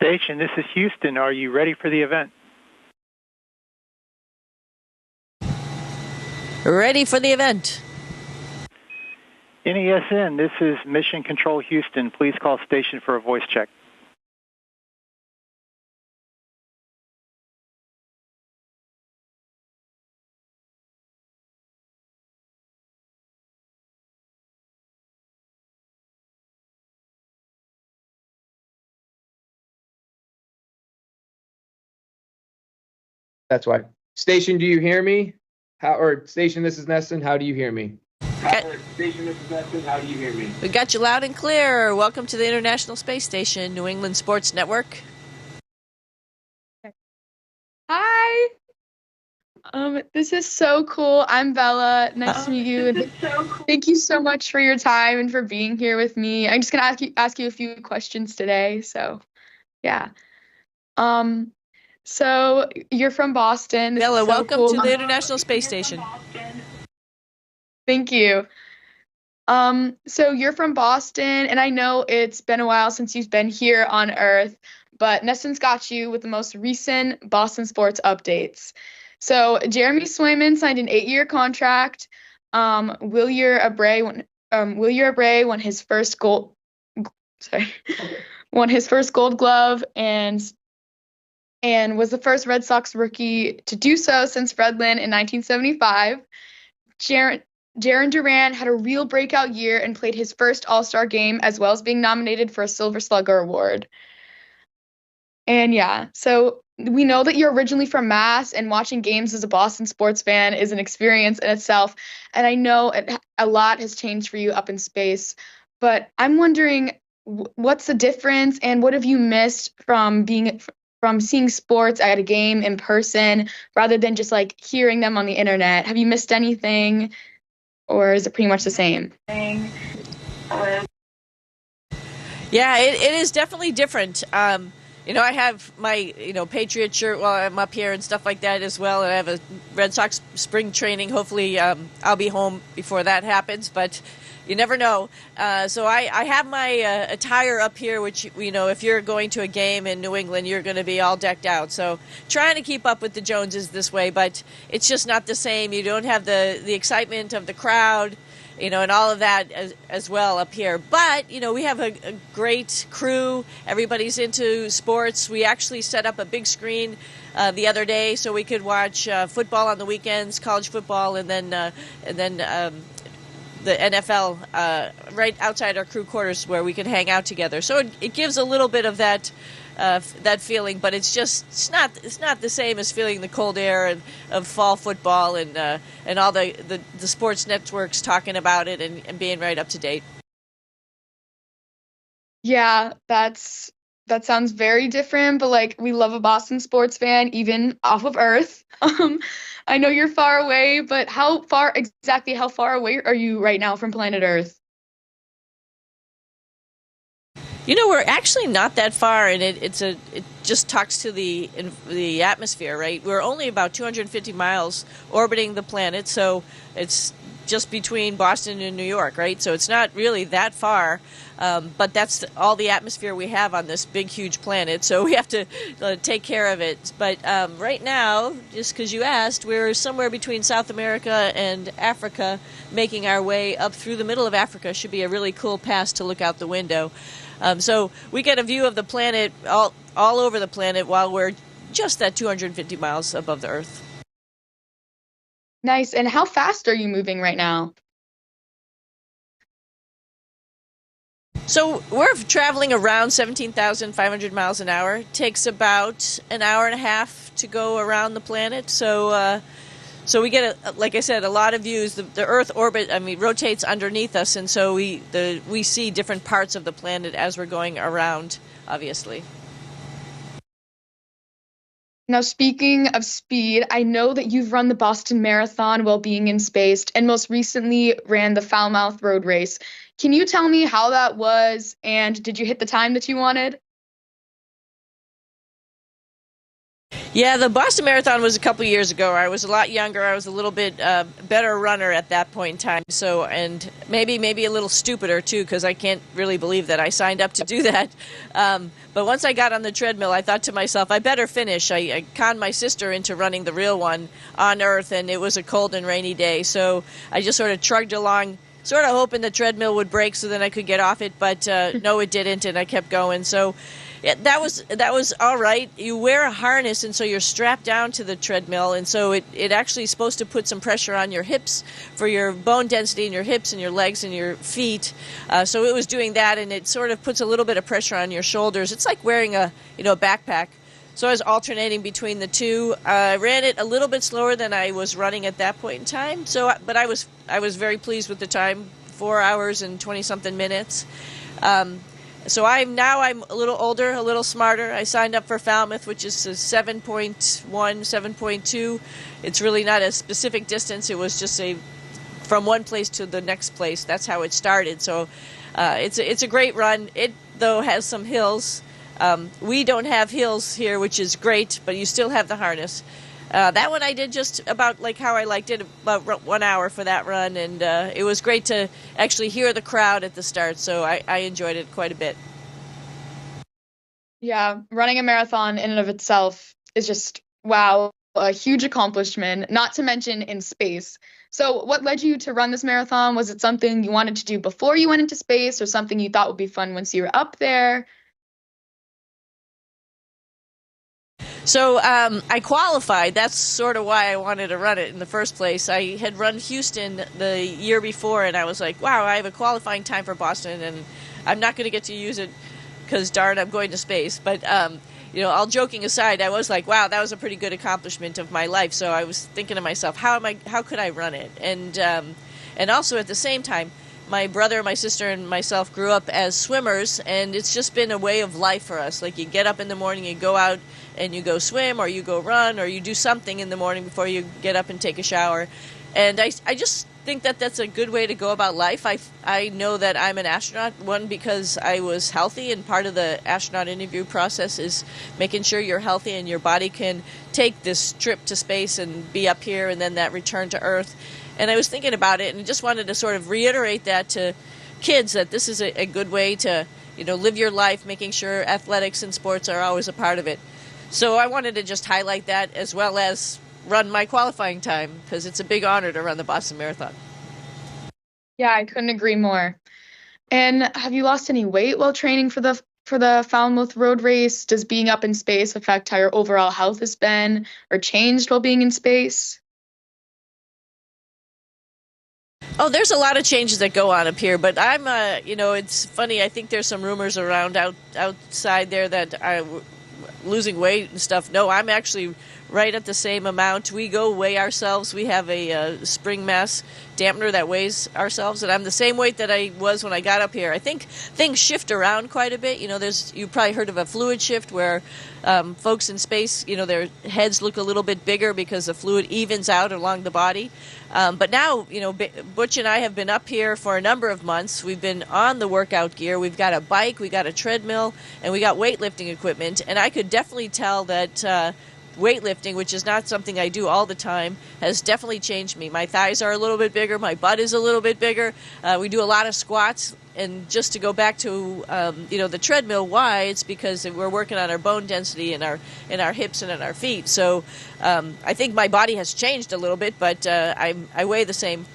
Station, this is Houston. Are you ready for the event? Ready for the event. NESN, this is Mission Control Houston. Please call station for a voice check. That's why. Station, do you hear me? Station, this is Neston. How do you hear me? Station, this is Neston. How do you hear me? We got you loud and clear. Welcome to the International Space Station, New England Sports Network. Hi. This is so cool. I'm Bella. Nice to meet you. So cool. Thank you so much for your time and for being here with me. I'm just gonna ask you a few questions today. So, yeah. So you're from Boston. Bella, so welcome cool. to the International Space Station. Thank you. So you're from Boston, and I know it's been a while since you've been here on Earth, but Neston's got you with the most recent Boston sports updates. So Jeremy Swayman signed an 8-year contract. Willier Abreu won his first gold glove and was the first Red Sox rookie to do so since Fred Lynn in 1975. Jarren Duran had a real breakout year and played his first All-Star game, as well as being nominated for a Silver Slugger Award. And yeah, so we know that you're originally from Mass, and watching games as a Boston sports fan is an experience in itself. And I know a lot has changed for you up in space, but I'm wondering what's the difference, and what have you missed from seeing sports at a game in person rather than just like hearing them on the internet? Have you missed anything, or is it pretty much the same? Yeah, it is definitely different. I have my, Patriot shirt while I'm up here and stuff like that as well. And I have a Red Sox spring training. Hopefully I'll be home before that happens, but you never know. So I have my attire up here, which, if you're going to a game in New England, you're going to be all decked out. So trying to keep up with the Joneses this way, but it's just not the same. You don't have the excitement of the crowd, and all of that as well up here. But, we have a great crew. Everybody's into sports. We actually set up a big screen the other day so we could watch football on the weekends, college football, and then the NFL right outside our crew quarters where we can hang out together. So it gives a little bit of that feeling, but it's not the same as feeling the cold air of fall football and all the sports networks talking about it and being right up to date. Yeah, that sounds very different, but we love a Boston sports fan even off of Earth. I know you're far away, but how far away are you right now from planet Earth? We're actually not that far, and it just talks to the atmosphere, right? We're only about 250 miles orbiting the planet, so it's just between Boston and New York, right? So it's not really that far, but that's all the atmosphere we have on this big, huge planet, so we have to take care of it. But right now, just because you asked, we're somewhere between South America and Africa, making our way up through the middle of Africa. Should be a really cool pass to look out the window. So we get a view of the planet all over the planet while we're just at 250 miles above the Earth. Nice. And how fast are you moving right now? So we're traveling around 17,500 miles an hour. It takes about an hour and a half to go around the planet. So we get, like I said, a lot of views. The Earth orbit, rotates underneath us, and so we see different parts of the planet as we're going around, obviously. Now, speaking of speed, I know that you've run the Boston Marathon while being in space, and most recently ran the Falmouth Road Race. Can you tell me how that was, and did you hit the time that you wanted? Yeah, the Boston Marathon was a couple years ago. I was a lot younger. I was a little bit better runner at that point in time. So, and maybe a little stupider too, because I can't really believe that I signed up to do that. But once I got on the treadmill, I thought to myself, I better finish. I conned my sister into running the real one on Earth, and it was a cold and rainy day. So I just sort of trudged along, sort of hoping the treadmill would break so then I could get off it. But no, it didn't, and I kept going. So. Yeah, that was all right. You wear a harness, and so you're strapped down to the treadmill, and so it actually is supposed to put some pressure on your hips for your bone density in your hips and your legs and your feet. So it was doing that, and it sort of puts a little bit of pressure on your shoulders. It's like wearing a backpack. So I was alternating between the two. I ran it a little bit slower than I was running at that point in time. But I was very pleased with the time, 4 hours and 20-something minutes. So I'm a little older, a little smarter. I signed up for Falmouth, which is a 7.1, 7.2. It's really not a specific distance. It was just from one place to the next place. That's how it started. So it's a great run. It, though, has some hills. We don't have hills here, which is great, but you still have the harness. That one I did just about like how I liked it, about 1 hour for that run, and it was great to actually hear the crowd at the start, so I enjoyed it quite a bit. Yeah, running a marathon in and of itself is just, wow, a huge accomplishment, not to mention in space. So what led you to run this marathon? Was it something you wanted to do before you went into space, or something you thought would be fun once you were up there? So I qualified. That's sort of why I wanted to run it in the first place. I had run Houston the year before, and I was like, wow, I have a qualifying time for Boston, and I'm not going to get to use it because, darn, I'm going to space. But, all joking aside, I was like, wow, that was a pretty good accomplishment of my life. So I was thinking to myself, how could I run it? And also at the same time, my brother, my sister, and myself grew up as swimmers, and it's just been a way of life for us. Like, you get up in the morning, you go out, and you go swim, or you go run, or you do something in the morning before you get up and take a shower. And I just think that that's a good way to go about life. I know that I'm an astronaut, one, because I was healthy, and part of the astronaut interview process is making sure you're healthy and your body can take this trip to space and be up here and then that return to Earth. And I was thinking about it and just wanted to sort of reiterate that to kids, that this is a good way to, live your life, making sure athletics and sports are always a part of it. So I wanted to just highlight that, as well as run my qualifying time, because it's a big honor to run the Boston Marathon. Yeah, I couldn't agree more. And have you lost any weight while training for the Falmouth Road Race? Does being up in space affect how your overall health has been or changed while being in space? Oh, there's a lot of changes that go on up here, but I'm, it's funny. I think there's some rumors around outside there that I'm losing weight and stuff. No, I'm actually right at the same amount. We go weigh ourselves. We have a spring mass dampener that weighs ourselves, and I'm the same weight that I was when I got up here. I think things shift around quite a bit. You've probably heard of a fluid shift where folks in space, their heads look a little bit bigger because the fluid evens out along the body. But now, Butch and I have been up here for a number of months. We've been on the workout gear. We've got a bike, we got a treadmill, and we got weightlifting equipment. And I could definitely tell that weightlifting, which is not something I do all the time, has definitely changed me. My thighs are a little bit bigger. My butt is a little bit bigger. We do a lot of squats. And just to go back to the treadmill, why? It's because we're working on our bone density in our hips and in our feet. So I think my body has changed a little bit, but I weigh the same.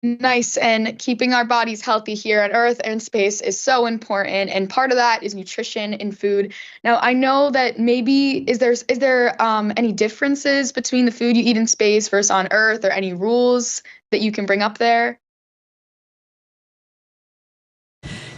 Nice. And keeping our bodies healthy here on Earth and space is so important. And part of that is nutrition and food. Now, I know that maybe is there any differences between the food you eat in space versus on Earth, or any rules that you can bring up there?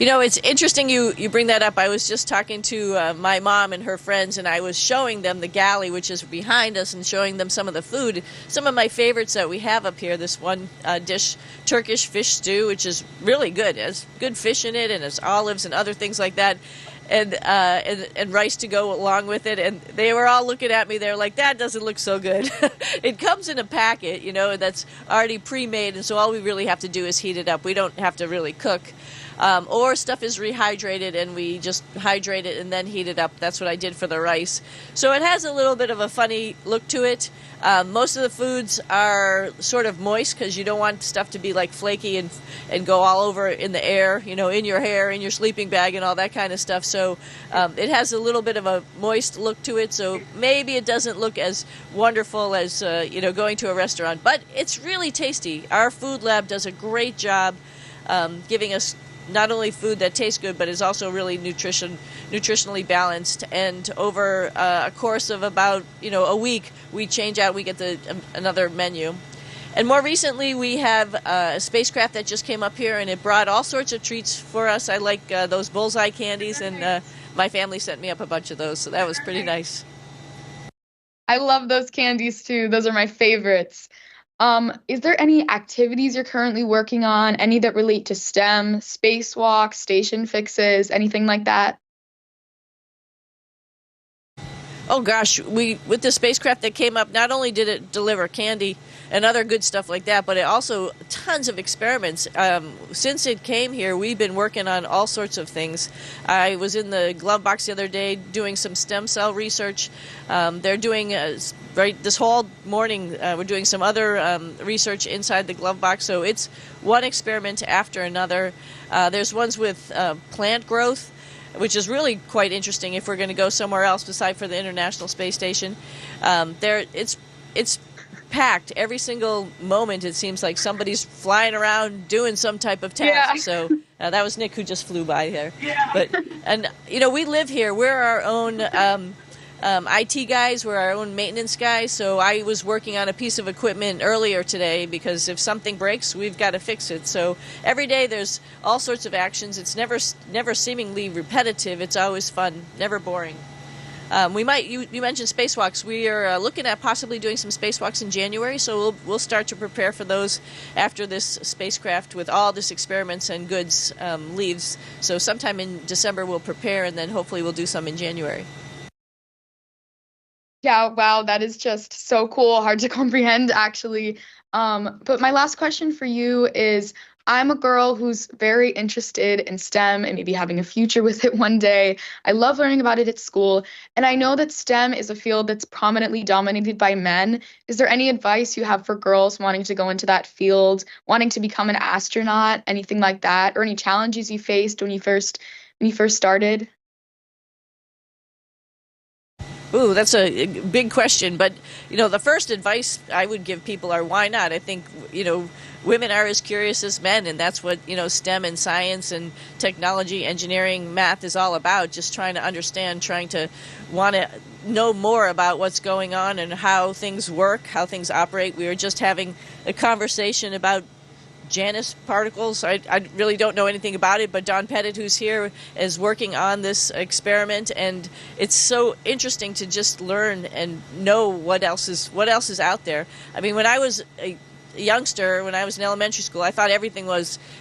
It's interesting you bring that up. I was just talking to my mom and her friends, and I was showing them the galley, which is behind us, and showing them some of the food. Some of my favorites that we have up here, this one dish, Turkish fish stew, which is really good. It has good fish in it, and it's olives and other things like that, and rice to go along with it. And they were all looking at me. They're like, that doesn't look so good. It comes in a packet, that's already pre-made, and so all we really have to do is heat it up. We don't have to really cook. or stuff is rehydrated and we just hydrate it and then heat it up. That's what I did for the rice. So it has a little bit of a funny look to it. Most of the foods are sort of moist because you don't want stuff to be like flaky and go all over in the air, you know, in your hair, in your sleeping bag, and all that kind of stuff. So it has a little bit of a moist look to it. So maybe it doesn't look as wonderful as you know, going to a restaurant, but it's really tasty. Our food lab does a great job giving us not only food that tastes good, but is also really nutritionally balanced. And over a course of about, you know, a week, we change out, we get another menu. And more recently, we have a spacecraft that just came up here, and it brought all sorts of treats for us. I like those bullseye candies, and my family sent me up a bunch of those, so that was pretty nice. I love those candies too. Those are my favorites. Is there any activities you're currently working on? Any that relate to STEM, spacewalks, station fixes, anything like that? Oh gosh, with the spacecraft that came up, not only did it deliver candy and other good stuff like that, but it also tons of experiments. Since it came here, we've been working on all sorts of things. I was in the glove box the other day doing some stem cell research. They're doing this whole morning. We're doing some other research inside the glove box. So it's one experiment after another. There's ones with plant growth, which is really quite interesting if we're going to go somewhere else beside for the International Space Station. It's packed every single moment. It seems like somebody's flying around doing some type of task. Yeah. So that was Nick who just flew by there. Yeah. And you know, we live here. We're our own IT guys. We're our own maintenance guys. So I was working on a piece of equipment earlier today because if something breaks, we've got to fix it. So every day there's all sorts of actions. It's never seemingly repetitive. It's always fun, never boring. You mentioned spacewalks. We are looking at possibly doing some spacewalks in January, so we'll start to prepare for those after this spacecraft with all this experiments and goods leaves. So sometime in December we'll prepare, and then hopefully we'll do some in January. Yeah, wow, that is just so cool. Hard to comprehend, actually. But my last question for you is, I'm a girl who's very interested in STEM and maybe having a future with it one day. I love learning about it at school, and I know that STEM is a field that's prominently dominated by men. Is there any advice you have for girls wanting to go into that field, wanting to become an astronaut, anything like that, or any challenges you faced when you first started? Ooh, that's a big question. But, you know, the first advice I would give people are why not? I think, you know, women are as curious as men, and that's what, you know, STEM and science and technology, engineering, math is all about, just trying to understand, trying to want to know more about what's going on and how things work, how things operate. We were just having a conversation about Janus particles. I really don't know anything about it, but Don Pettit, who's here, is working on this experiment, and it's so interesting to just learn and know what else is out there. I mean, when I was a youngster, when I was in elementary school, I thought everything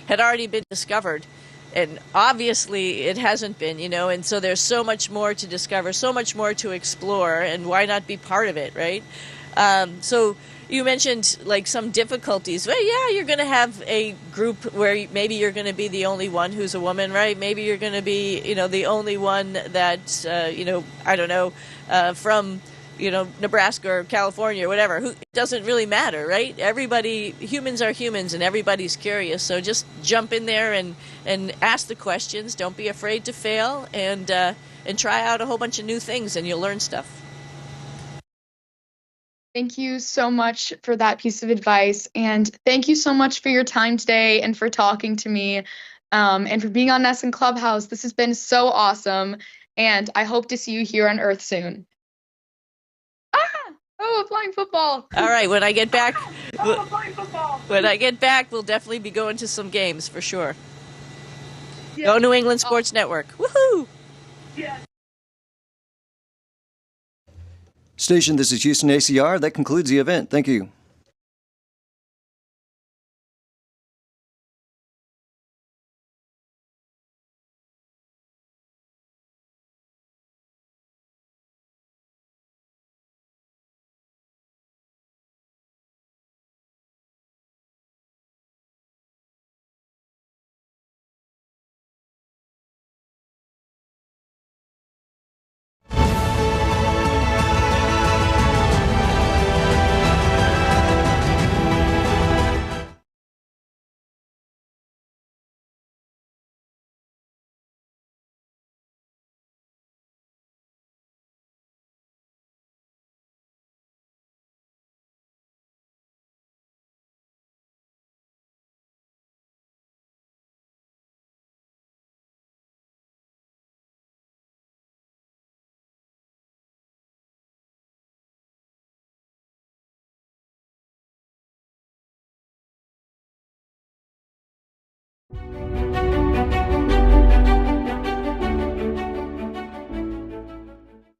had already been discovered, and obviously it hasn't been, you know. And so there's so much more to discover, so much more to explore, and why not be part of it, right? So you mentioned like some difficulties. Well, yeah, you're going to have a group where maybe you're going to be the only one who's a woman, right? Maybe you're going to be, you know, the only one that, you know, I don't know, from, you know, Nebraska or California or whatever. It doesn't really matter, right? Humans are humans, and everybody's curious. So just jump in there and ask the questions. Don't be afraid to fail, and try out a whole bunch of new things, and you'll learn stuff. Thank you so much for that piece of advice. And thank you so much for your time today and for talking to me, and for being on Ness and Clubhouse. This has been so awesome. And I hope to see you here on Earth soon. Oh, a flying football. All right. When I get back, we'll definitely be going to some games for sure. Yeah. Go New England Sports Network. Woohoo! Yeah. Station, this is Houston ACR. That concludes the event. Thank you. Bye.